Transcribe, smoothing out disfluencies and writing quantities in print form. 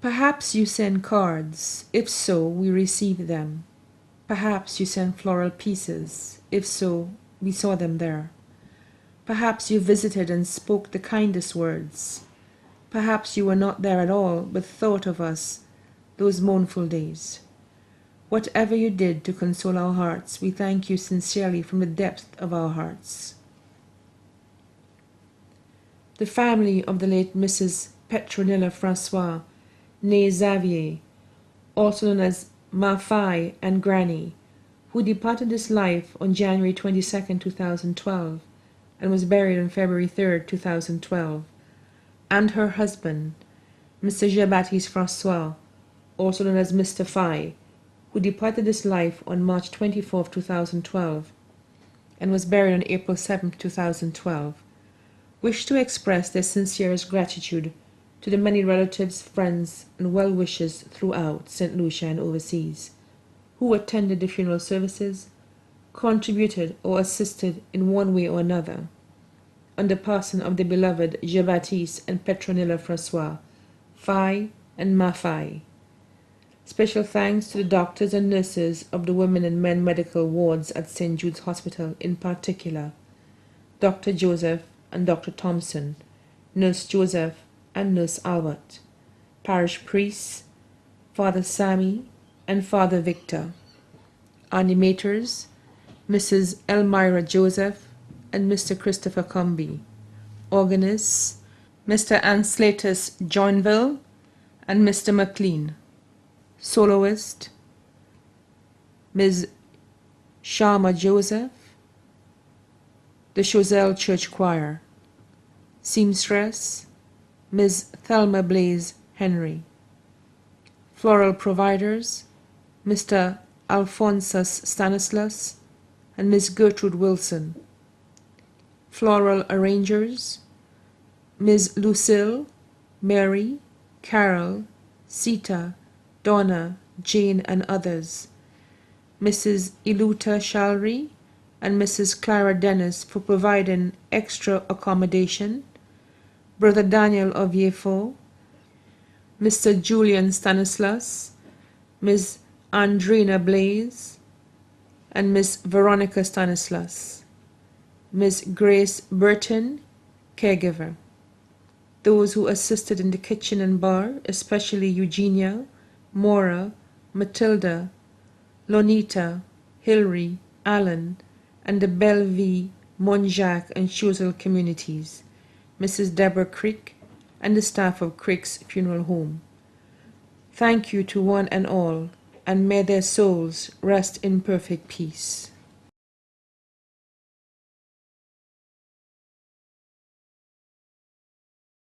Perhaps you send cards. If so, we receive them. Perhaps you send floral pieces. If so, we saw them there. Perhaps you visited and spoke the kindest words. Perhaps you were not there at all, but thought of us those mournful days. Whatever you did to console our hearts, we thank you sincerely from the depth of our hearts. The family of the late Mrs. Petronilla Francois, née Xavier, also known as Ma Fai and Granny, who departed this life on January 22, 2012, and was buried on February 3, 2012, and her husband, Mr. Jean-Baptiste Francois, also known as Mr. Fai, who departed this life on March 24, 2012, and was buried on April 7, 2012, wish to express their sincerest gratitude to the many relatives, friends, and well-wishers throughout St. Lucia and overseas, who attended the funeral services, contributed or assisted in one way or another, on the passing of the beloved Jean-Baptiste and Petronilla Francois, Fai and Ma Fai. Special thanks to the doctors and nurses of the women and men medical wards at St. Jude's Hospital, in particular, Dr. Joseph and Dr. Thompson, Nurse Joseph and Nurse Albert, parish priests, Father Sammy and Father Victor, animators, Mrs. Elmira Joseph and Mr. Christopher Cumby, organists, Mr. Anslatus Joinville and Mr. McLean, soloist, Ms. Sharma Joseph, the Chozelle Church Choir, seamstress, Ms. Thelma Blaze Henry, floral providers, Mr. Alphonsus Stanislas and Miss Gertrude Wilson, floral arrangers, Ms. Lucille, Mary, Carol, Sita, Donna, Jane, and others, Mrs. Iluta Shalry and Mrs. Clara Dennis for providing extra accommodation, Brother Daniel of Yefo, Mr. Julian Stanislas, Ms. Andrina Blaze, and Miss Veronica Stanislas, Miss Grace Burton, caregiver, those who assisted in the kitchen and bar, especially Eugenia, Maura, Matilda, Lonita, Hilary, Alan, and the Bellevue, Monjac, and Chozelle communities, Mrs. Deborah Crick, and the staff of Crick's Funeral Home. Thank you to one and all, and may their souls rest in perfect peace.